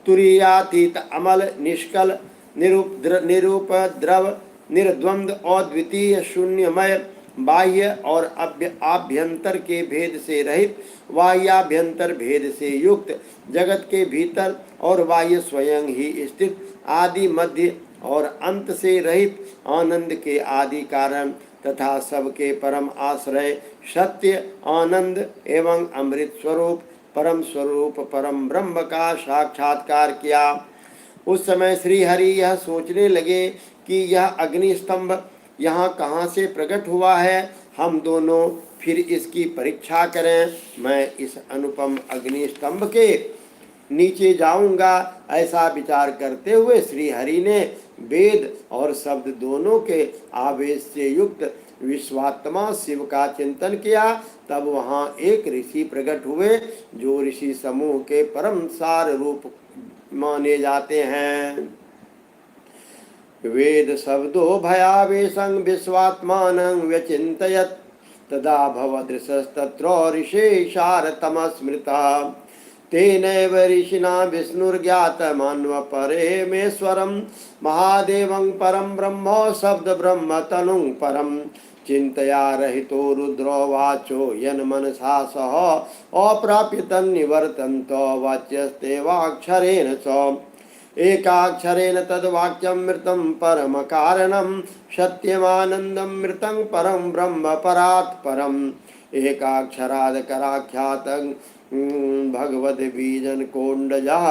तुरीयातीत अमल निष्कल निरूपद्रव निर्द्वंद अद्वितीय शून्यमय बाह्य और आभ्यंतर के भेद से रहित बाह्याभ्यंतर भेद से युक्त जगत के भीतर और बाह्य स्वयं ही स्थित आदि मध्य और अंत से रहित आनंद के आदि कारण तथा सबके परम आश्रय सत्य आनंद एवं अमृत स्वरूप परम ब्रह्म का साक्षात्कार किया। उस समय श्री हरि यह सोचने लगे कि यह अग्नि स्तंभ यहाँ कहाँ से प्रकट हुआ है। हम दोनों फिर इसकी परीक्षा करें। मैं इस अनुपम अग्नि स्तंभ के नीचे जाऊंगा। ऐसा विचार करते हुए श्री हरि ने वेद और शब्द दोनों के आवेश से युक्त विश्वात्मा शिव का चिंतन किया। तब वहाँ एक ऋषि प्रकट हुए जो ऋषि समूह के परम सार रूप माने जाते हैं। वेद शब्दो भयावेशं विश्वात्मानं व्यचिन्तयत् तदा भवदृशस्तत्र ऋषेशारतमस्मृतः तेनैव ऋषिणा विष्णुर्ज्ञातमन्वपरेमेश्वरं महादेवं परं ब्रह्म शब्द ब्रह्म तनुं परं चिंतया रहितो रुद्रो वाचो यन्मनसा सह अप्राप्य तन्निवर्तन्त वाच्यस्तेवाक्षरेण च एकाक्षरेण तद्वाक्यं मृतं परम कारणं सत्यमानन्दं मृतं परं ब्रह्म परात् परम् एकाक्षराद कराख्यातं भगवद बीजन कोंडजः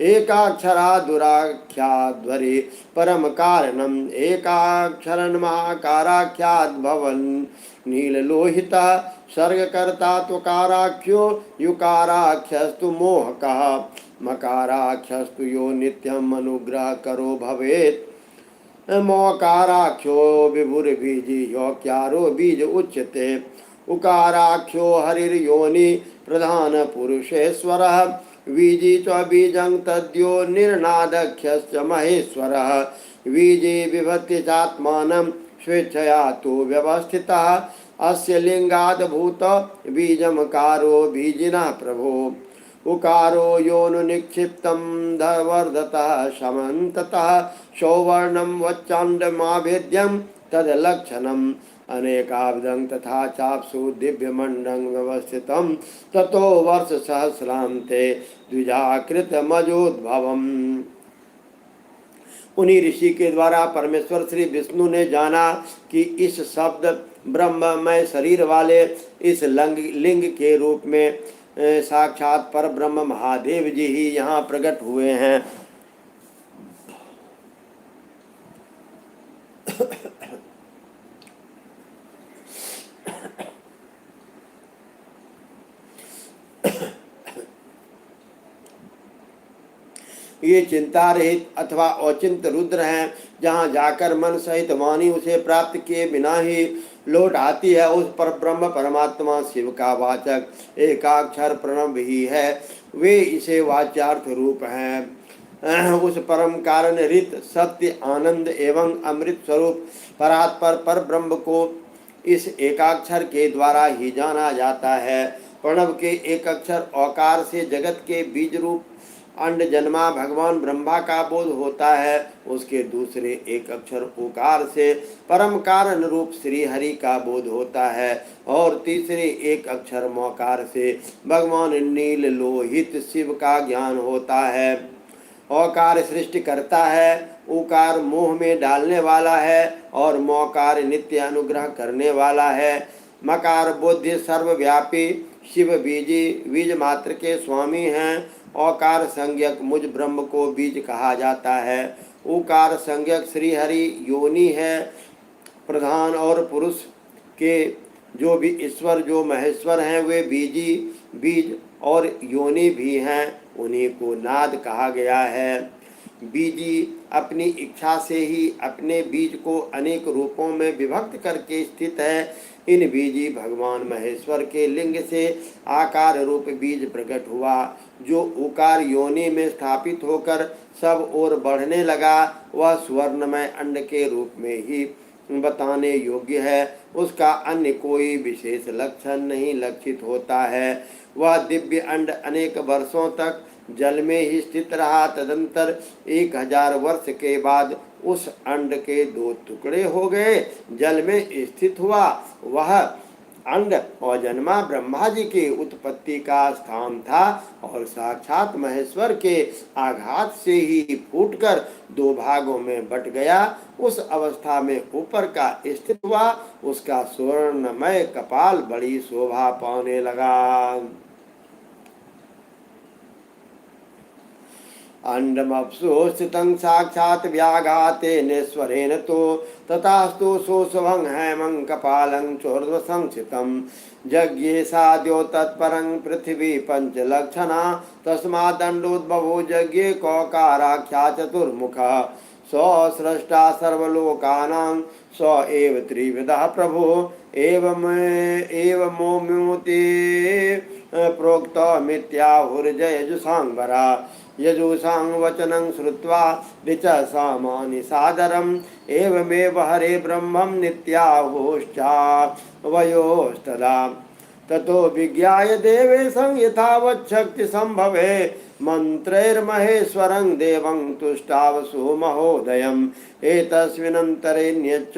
एकाक्षरादुराख्याध्वरे परम कारणम् एकाक्षरन् महाकाराख्याद् भवन नीललोहितः सर्गकर्ता त्वकाराख्यो युकाराख्यस्तु मोहकः मकाराख्यस्तु यो नित्यम् अनुग्रह करो भवेत् मोकाराख्यो विभुर्बीजी योक्यारो बीज उच्यते उकाराख्यो हरिर्योनि प्रधान पुरुषेश्वरः बीजी च बीजं तद्यो निर्नादख्यश्च महेश्वरः बीजे विभत्य चात्मानं स्वेच्छया तु व्यवस्थितः अस्य लिंगाद्भूत बीजमकारो बीजिनः प्रभो उकारो योनु निक्षिप्तं धवर्धतः समन्ततः सौवर्णं वच्चाण्डमाभेद्यं तदलक्षणम् अनेकाब्दं तथा चाप्सु दिव्यमण्डलं व्यवस्थितं ततो वर्षसहस्रान्ते द्विजाकृतमजोद्भवम्। उन्हीं ऋषि के द्वारा परमेश्वर श्री विष्णु ने जाना कि इस शब्द ब्रह्ममय शरीर वाले इस लिंग के रूप में साक्षात पर ब्रह्म महादेव जी ही यहाँ प्रकट हुए हैं। ये चिंता रहित अथवा औचिंत रुद्र हैं। जहाँ जाकर मन सहित वाणी उसे प्राप्त किए बिना ही लौट आती है, उस पर ब्रह्म परमात्मा शिव का वाचक एकाक्षर प्रणव ही है। वे इसे वाच्यार्थ रूप हैं। उस परम कारण रित सत्य आनंद एवं अमृत स्वरूप परात्पर पर ब्रह्म को इस एकाक्षर के द्वारा ही जाना जाता है। प्रणव के एक अक्षर औकार से जगत के बीज रूप अंड जन्मा भगवान ब्रह्मा का बोध होता है। उसके दूसरे एक अक्षर ओकार से परम कारण रूप श्री हरि का बोध होता है और तीसरे एक अक्षर मौकार से भगवान नील लोहित शिव का ज्ञान होता है। औकार सृष्टि करता है, उकार मोह में डालने वाला है और मौकार नित्य अनुग्रह करने वाला है। मकार बुद्धि सर्वव्यापी शिव बीजी बीज मात्र के स्वामी हैं। औकार संज्ञक मुझ ब्रह्म को बीज कहा जाता है। उकार संज्ञक श्री हरि योनि है। प्रधान और पुरुष के जो भी ईश्वर जो महेश्वर हैं वे बीजी बीज और योनि भी हैं। उन्हीं को नाद कहा गया है। बीजी अपनी इच्छा से ही अपने बीज को अनेक रूपों में विभक्त करके स्थित है। इन बीजी भगवान महेश्वर के लिंग से आकार रूप बीज प्रकट हुआ, जो उकार योनि में स्थापित होकर सब ओर बढ़ने लगा। वह स्वर्णमय अंड के रूप में ही बताने योग्य है। उसका अन्य कोई विशेष लक्षण नहीं लक्षित होता है। वह दिव्य अंड अनेक वर्षों तक जल में ही स्थित रहा। तदंतर 1000 वर्ष के बाद उस अंड के 2 टुकड़े हो गए, जल में स्थित हुआ। वह अंड और जन्मा ब्रह्मा जी की उत्पत्ति का स्थान था और साक्षात महेश्वर के आघात से ही फूटकर 2 भागों में बट गया। उस अवस्था में ऊपर का स्थित हुआ, उसका स्वर्णमय कपाल बड़ी शोभा पाने लगा। अंडमप्सु स्थितं साक्षात् व्याघाते नेश्वरेण तो तथास्तु सोऽशुभं हेमं कपालं चोर्ध्वसंस्थितं यज्ञे साद्यो तत्परं पृथिवी पंचलक्षणा तस्मादण्डोद्भवो यज्ञे कौकाराख्या चतुर्मुखः सृष्टा सर्वलोकानां स एव त्रिविधः प्रभो एवमोम्योति प्रोक्तमित्याहुर्जयजुषांबरा यजुषां वचनं श्रुत्वा ऋचसामानि सादरम् एवमेव हरे ब्रह्मं नित्याहुश्चावयोस्तदा ततो विज्ञाय देवेशं यथावच्छक्ति संभवे मंत्रैर्महेश्वरं देवं तुष्टावसु महोदयम् एतस्मिन्नन्तरेण्यच्च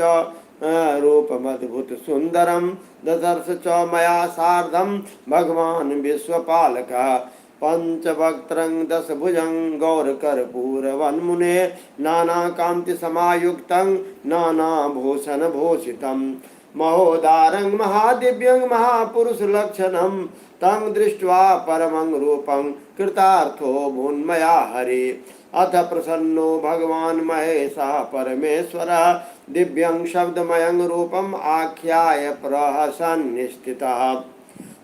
रूपमद्भुत सुंदरं ददर्श च मया सार्धं भगवान् विश्वपालकः पंचवक्त्रं दशभुजं गौरकर्पूरवन्मुने नानाकान्तिसमायुक्तं नानाभूषणभूषितं महोदारं महादिव्यं महापुरुषलक्षणं तं दृष्ट्वा परमं रूपं कृतार्थो भून्मया हरे। अथ प्रसन्नो भगवान् महेशः परमेश्वरः दिव्यं शब्दमयं रूपम् आख्याय प्रहसन्निस्थितः।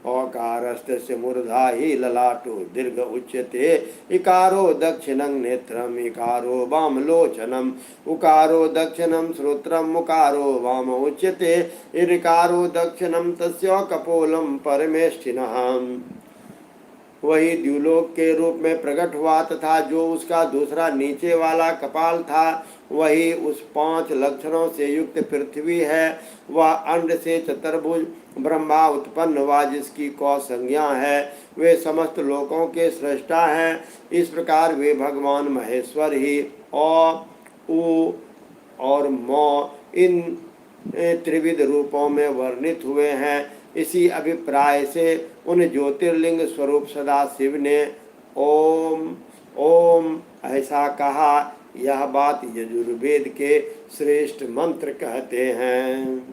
औकारस्तस्य मूर्धा हि ललाटो दीर्घ उच्यते इकारो दक्षिणं नेत्रम् इकारो वामलोचनम् उकारो दक्षिणं श्रोत्रम् उकारो वाम उच्यते इकारो दक्षिणं तस्य कपोलं परमेष्ठिनः। वही द्युलोक के रूप में प्रकट हुआ तथा जो उसका दूसरा नीचे वाला कपाल था वही उस 5 लक्षणों से युक्त पृथ्वी है। वह अंड से चतुर्भुज ब्रह्मा उत्पन्न हुआ जिसकी कौ संज्ञा है। वे समस्त लोकों के सृष्टा हैं। इस प्रकार वे भगवान महेश्वर ही उ और मो इन त्रिविध रूपों में वर्णित हुए हैं। इसी अभिप्राय से उन ज्योतिर्लिंग स्वरूप सदा शिव ने ओम ओम ऐसा कहा। यह बात यजुर्वेद के श्रेष्ठ मंत्र कहते हैं।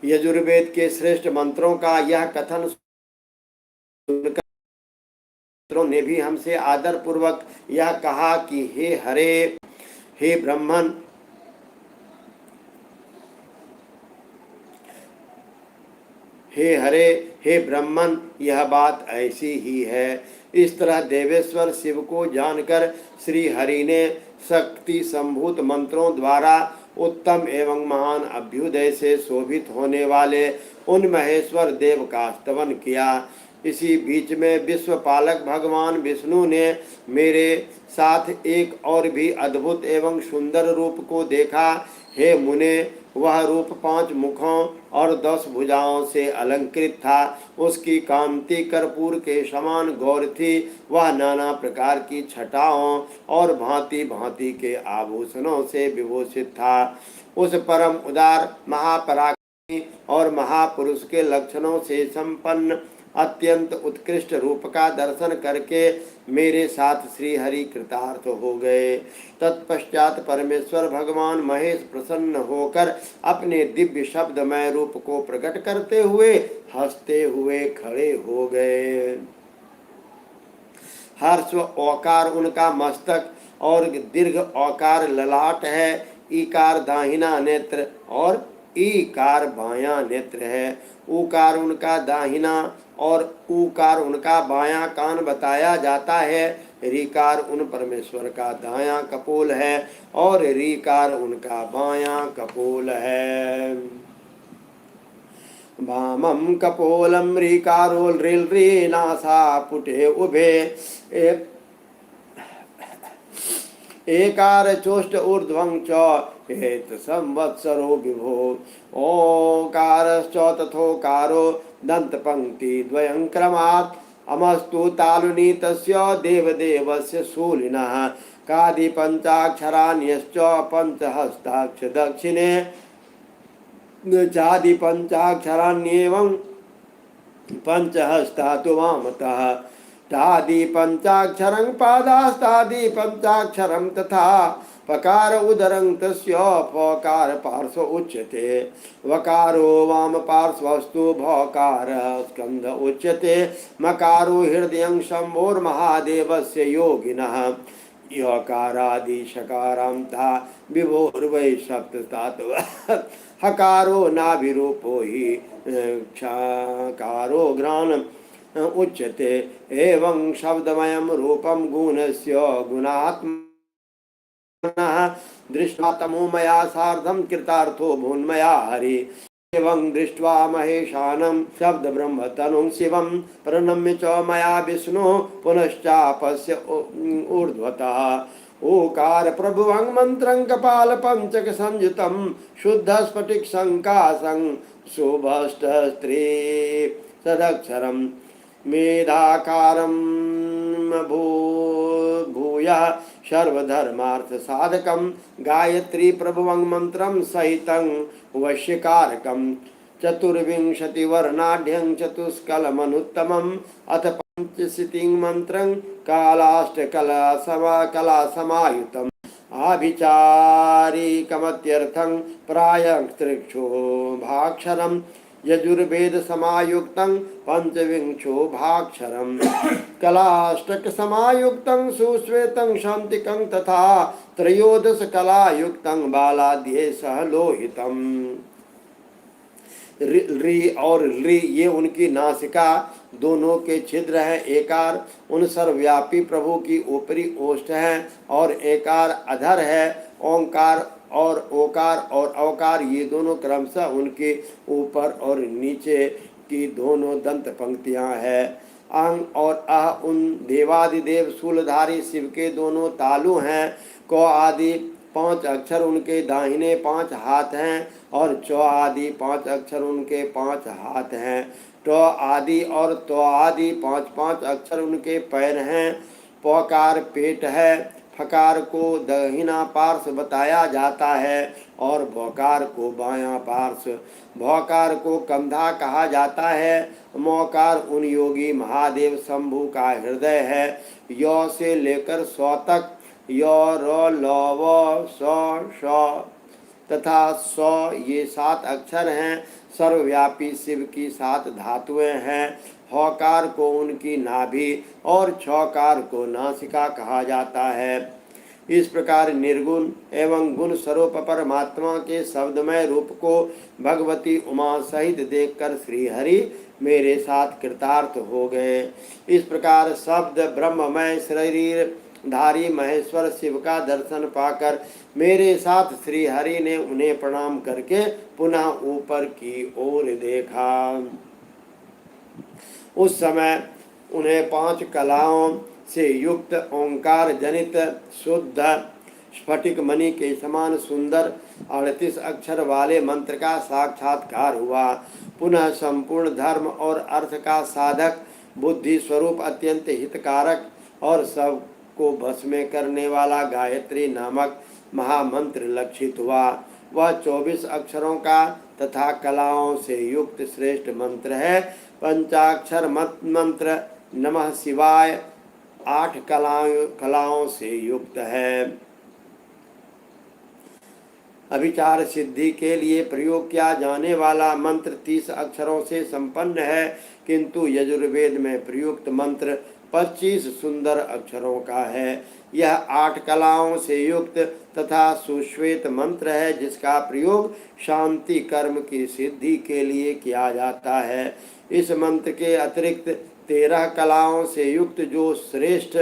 यजुर्वेद के श्रेष्ठ मंत्रों का यह कथन सुनकर ने भी हमसे आदर पूर्वक यह कहा कि हे हरे, हे ब्रह्मन, हे हरे, हे ब्रह्मन, यह बात ऐसी ही है। इस तरह देवेश्वर शिव को जानकर श्री हरि ने शक्ति संभूत मंत्रों द्वारा उत्तम एवं महान अभ्युदय से शोभित होने वाले उन महेश्वर देव का स्तवन किया। इसी बीच में विश्व पालक भगवान विष्णु ने मेरे साथ एक और भी अद्भुत एवं सुंदर रूप को देखा। हे मुने, वह रूप 5 मुखों और 10 भुजाओं से अलंकृत था। उसकी कांति कर्पूर के समान गौर थी। वह नाना प्रकार की छटाओं और भांति भांति के आभूषणों से विभूषित था। उस परम उदार महापराक्रमी और महापुरुष के लक्षणों से संपन्न अत्यंत उत्कृष्ट रूप का दर्शन करके मेरे साथ श्री हरि कृतार्थ हो गए। तत्पश्चात परमेश्वर भगवान महेश प्रसन्न होकर अपने दिव्य शब्दमय रूप को प्रकट करते हुए हंसते हुए खड़े हो गए। हर्ष औकार उनका मस्तक और दीर्घ औकार ललाट है। ईकार दाहिना नेत्र और ईकार बायां नेत्र है। उकार उनका दाहिना और उकार उनका बायां कान बताया जाता है। रीकार उन परमेश्वर का दायां कपोल है और रीकार उनका बायां कपोल है। वामं कपोलं रीकारो ऋ नासा पुटे उभे एकार चोष्ट ऊर्ध्वं च हेत संवत्सरो विभो ओकारश्च तथोकारो दंत पंक्ति द्वयं क्रमात् अमस्तु तालुनी तस्य देवदेवस्य शूलिनः कादि पंचाक्षराण्यश्च पंचहस्ताक्ष दक्षिणे चादि पंचाक्षराण्येवं पंचहस्ता तु वामतः तादि पंचाक्षरं पादास्तादि पंचाक्षरं तथा पकार उदरं तस्य पकार पार्श्व उच्यते वकारो वाम पार्श्वस्तु भकार स्कंध उच्यते मकारो हृदयं शंभोर्महादेवस्य योगिनः यकारादि शकारान्ता विभोर्वै सप्तधातु हकारो नाभिरूपो हि क्षकारो घ्राण उच्यते एवं शब्दमयं रूपं गुणस्य गुणात्मनः दृष्ट्वा तमो मया सार्धं कृतार्थो भून्मया हरि एवं दृष्ट्वा महेशानं शब्द ब्रह्म तनुं शिवं प्रणम्य च मया विष्णु पुनश्चापस्य ऊर्ध्वतः ओकार प्रभुवं मंत्रं कपाल पंचक संयुतं शुद्ध स्फटिक संकाशं शुभष्ट स्त्री सदक्षरं मेधाकारं भूया सर्वधर्मार्थ साधकं गायत्री प्रभुवं मंत्रं सहितं वश्यकारकं चतुर्विंशति वर्णाढ्यं चतुष्कलमनुत्तमम् अथ पंचशीतिं मंत्रं कला समायुतम् आभिचारिकमत्यर्थं प्रायस्त्रिक्षोभाक्षरं यजुर्वेद समायुक्तं पंचविंशो भाक्षरं कलाष्टक समायुक्तं सुश्वेतं शांतिकं तथा त्रयोदश कलायुक्तं बालाद्ये सह लोहितम्। री और ली ये उनकी नासिका दोनों के छिद्र हैं। एकार उन सर्वव्यापी प्रभु की ऊपरी ओष्ठ है और एकार अधर है। ओंकार और ओकार और अवकार ये दोनों क्रमशः उनके ऊपर और नीचे की दोनों दंत पंक्तियां हैं। अंग और अह उन देवादिदेव शूलधारी शिव के दोनों तालु हैं। क आदि 5 अक्षर उनके दाहिने 5 हाथ हैं और च आदि 5 अक्षर उनके 5 हाथ हैं। ट आदि और तो आदि 5-5 अक्षर उनके पैर हैं। पकार पेट है। फकार को दहिना पार्श्व बताया जाता है और भौकार को बायां पार्श्व। भौकार को कंधा कहा जाता है। मौकार उन योगी महादेव शंभु का हृदय है। य से लेकर सौ तक य र ल व स श तथा सौ ये 7 अक्षर हैं। सर्वव्यापी शिव की 7 धातुएं हैं। हौकार को उनकी नाभि और छौकार को नासिका कहा जाता है। इस प्रकार निर्गुण एवं गुण स्वरूप परमात्मा के शब्दमय रूप को भगवती उमा सहित देखकर श्रीहरि मेरे साथ कृतार्थ हो गए। इस प्रकार शब्द ब्रह्ममय शरीर धारी महेश्वर शिव का दर्शन पाकर मेरे साथ श्री हरि ने उन्हें प्रणाम करके पुनः ऊपर की ओर देखा। उस समय उन्हें 5 कलाओं से युक्त ओंकार जनित शुद्ध स्फटिक मणि के समान सुंदर 38 अक्षर वाले मंत्र का साक्षात्कार हुआ। पुनः संपूर्ण धर्म और अर्थ का साधक, बुद्धि स्वरूप, अत्यंत हितकारक और सब को भस्म करने वाला गायत्री नामक महामंत्र लक्षित हुआ। वह 24 अक्षरों का तथा कलाओं से युक्त श्रेष्ठ मंत्र है। पंचाक्षर मंत्र नमः शिवाय 8 कलाओं से युक्त है। अभिचार सिद्धि के लिए प्रयोग किया जाने वाला मंत्र 30 अक्षरों से संपन्न है, किंतु यजुर्वेद में प्रयुक्त मंत्र 25 सुंदर अक्षरों का है। यह 8 कलाओं से युक्त तथा सुश्वेत मंत्र है, जिसका प्रयोग शांति कर्म की सिद्धि के लिए किया जाता है। इस मंत्र के अतिरिक्त 13 कलाओं से युक्त जो श्रेष्ठ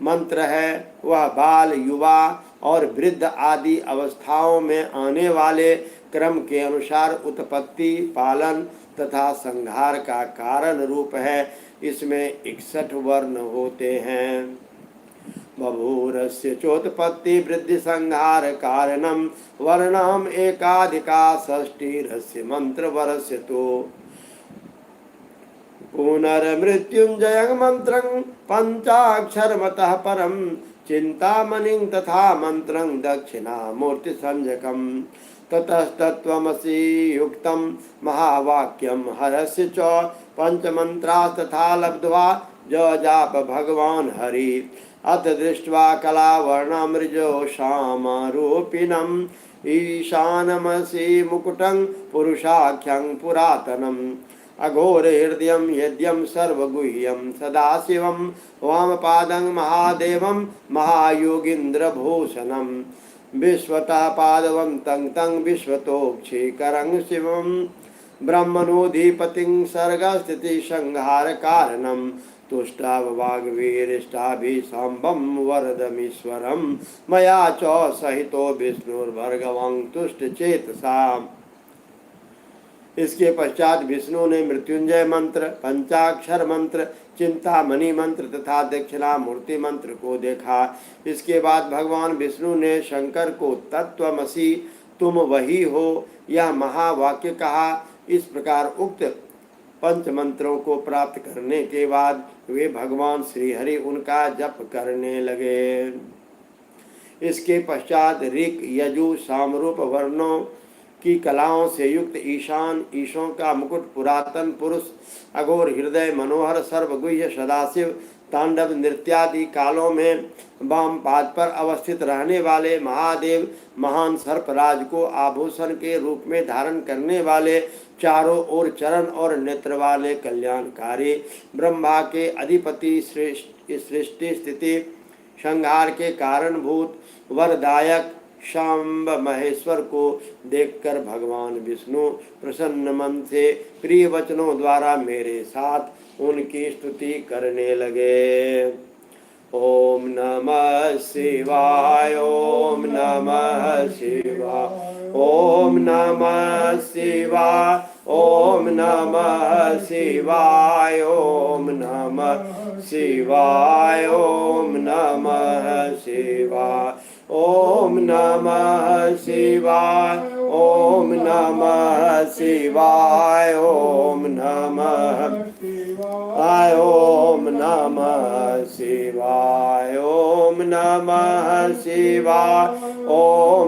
मंत्र है वह बाल, युवा और वृद्ध आदि अवस्थाओं में आने वाले क्रम के अनुसार उत्पत्ति, पालन तथा संहार का कारण रूप है। इसमें 61 वर्ण होते हैं। बभूरस्य चोत्पत्ति वृद्धि संहार कारणम वर्णम एकाधिका षष्टिरस्य मंत्र वरस्य तो पुनर्मृत्युंजय मंत्रं पंचाक्षरमतः परम चिंतामणिं तथा मंत्रं दक्षिणामूर्ति संजकम ततस्तत्त्वमसि युक्तं महावाक्यं हरस्य च पंचमंत्रा तथा लब्ध्वा जाप भगवान हरि अथ दृष्ट्वा कलावर्णमृजो श्यामरूपिणम् ईशानमसि मुकुटं पुरुषाख्यं पुरातनम् अघोर हृदयं यद्यं सर्वगुह्यं सदाशिवं वामपादं महादेवं महायोगीन्द्रभूषणं विश्वतः पादवन्तं तं विश्वतोक्षीकरं शिवं ब्रह्मणोऽधिपतिं सर्गस्थितिसंहारकारणं तुष्टाववाग्वीरिष्टाभिसाम्बं वरदमीश्वरं मया च सहितो विष्णुर्भर्गवं तुष्टचेतसा। इसके पश्चात विष्णु ने मृत्युंजय मंत्र, पंचाक्षर मंत्र, चिंतामणि मंत्र तथा दक्षिणामूर्ति मंत्र को देखा। इसके बाद भगवान विष्णु ने शंकर को तत्त्वमसि तुम वही हो यह महावाक्य कहा। इस प्रकार उक्त पंच मंत्रों को प्राप्त करने के बाद वे भगवान श्रीहरि उनका जप करने लगे। इसके पश्चात ऋक, यजु, सामरूप वर्णों की कलाओं से युक्त ईशान, ईशों का मुकुट, पुरातन पुरुष, अघोर हृदय, मनोहर, सर्वगुह्य, सदाशिव, तांडव नृत्यादि कालों में वाम पाद पर अवस्थित रहने वाले महादेव, महान सर्पराज को आभूषण के रूप में धारण करने वाले, चारों ओर चरण और नेत्र वाले कल्याणकारी, ब्रह्मा के अधिपति, सृष्टि स्थिति संहार के कारणभूत वरदायक शाम्ब महेश्वर को देखकर भगवान विष्णु प्रसन्न मन से प्रिय वचनों द्वारा मेरे साथ उनकी स्तुति करने लगे। ओम नमः शिवाय ओम नमः शिवाय ओम नमः शिवाय ओम नमः शिवाय ओम नमः शिवाय ओम नमः शिवाय ओम नमः शिवाय ओम नमः शिवाय ओम नमः शिवाय ओम नमः शिवाय ओम नमः शिवाय ओम